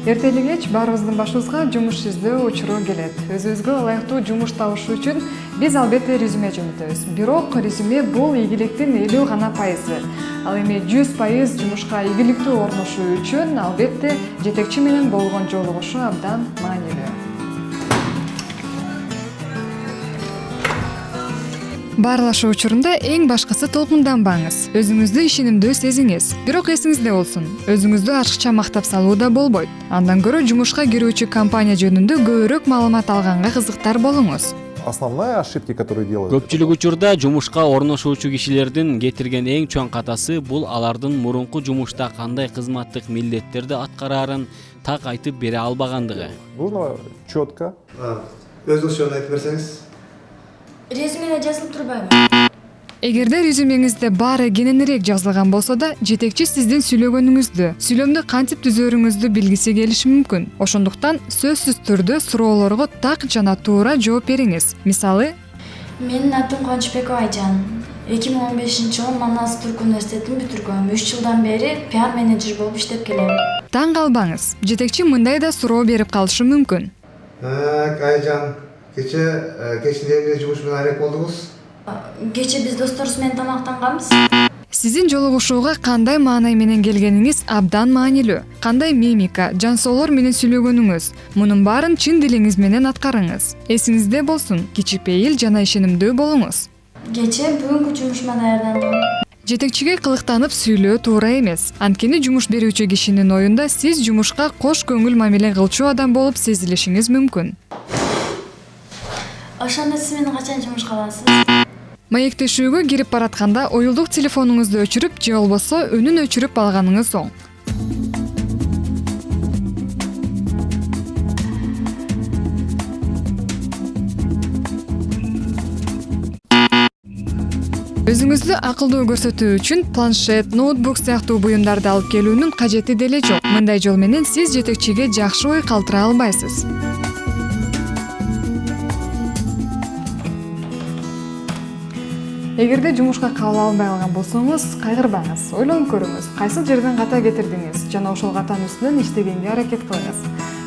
Эртели кеч баарыбыздын башыбызга жумуш издөө учуру келет. Өзүбүзгө ылайыктуу жумуш табыш үчүн биз албетте резюме жөнөтөбүз. Бирок резюме бул ийгиликтин 50 гана пайызы. Ал эми 100% жумушка ийгиликтүү орношуу үчүн албетте жетекчи менен болгон жолугушуу абдан маанилүү. Баарлашуу учурунда эң башкысы толкунданбаңыз. Өзүңүздү ишенимдүү сезиңиз. Бирок эсиңизде болсун, өзүңүздү ачыкча мактап салуу да болбойт. Андан көрө жумушка кирүүчү компания жөнүндө көбүрөөк маалымат алганга кызыктар болуңуз. Основная ошибка, которую делают. Көпчүлүк учурда жумушка орношуучу кишилердин кетирген эң чоң катасы бул алардын мурунку жумушта кандай кызматтык милдеттерди аткарарын так айтып бере албагандыгы. Нужно четко. Өзүңүз жөнүндө айтып берсеңиз. Резюмеде жазылып турбайбы? Эгерде резюмеңизде баары кененирээк жазылган болсо да, жетекчи сиздин сүйлөгөнүңүздү, сүйлөмдү кантип түзөрүңүздү билгиси келиши мүмкүн. Ошондуктан сөзсүз түрдө суроолорго так жана туура жооп бериңиз. Мисалы, Менин атым Кончбекова Айжан. 2015-жылы Манас Түрк университетин бүтүргөм. 3 жылдан бери пиар менеджер болуп иштеп келем. таң калбаңыз. Жетекчи мындай да суроо берип калышы мүмкүн. Айжан, кечинде эмне жумуш менен айрек болдуңуз? Кече биз досторубуз менен тамактанганбыз. Сиздин жолугушууга кандай маанай менен келгениңиз абдан маанилүү. Кандай мимика, жан соолор менен сүйлөгөнүңүз, мунун баарын чын дилиңиз менен аткарыңыз. Эсиңизде болсун, кичипейил жана ишенимдүү болуңуз. Кече бүгүнкү жумушума даярдандым. Жетекчиге кылыктанып сүйлөө туура эмес. Анткени жумуш берүүчү кишинин оюнда сиз жумушка кош көңүл мамиле кылчу адам болуп сезилишиңиз мүмкүн. Ошондо сиз мени качан жумушка аласыз? Маектешүүгө кирип баратканда оюлдук телефонуңузду өчүрүп же болбосо үнүн өчүрүп алганыңыз оң. Өзүңүздү акылдуу көрсөтүү үчүн планшет, ноутбук сыяктуу буюмдарды алып келүүнүн кажети деле жок. Мындай жол менен сиз жетекчиге жакшы ой калтыра албайсыз. Эгерде жумушка кабыл албай калган болсоңуз, кайгырбаңыз, ойлонуп көрүңүз, кайсы жерден ката кетирдиңиз жана ошол катанын үстүнөн иштегенге аракет кылыңыз.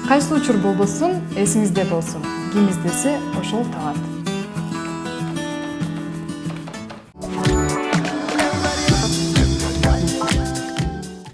Кайсы учур болбосун, эсиңизде болсун. Ким издесе, ошол табат.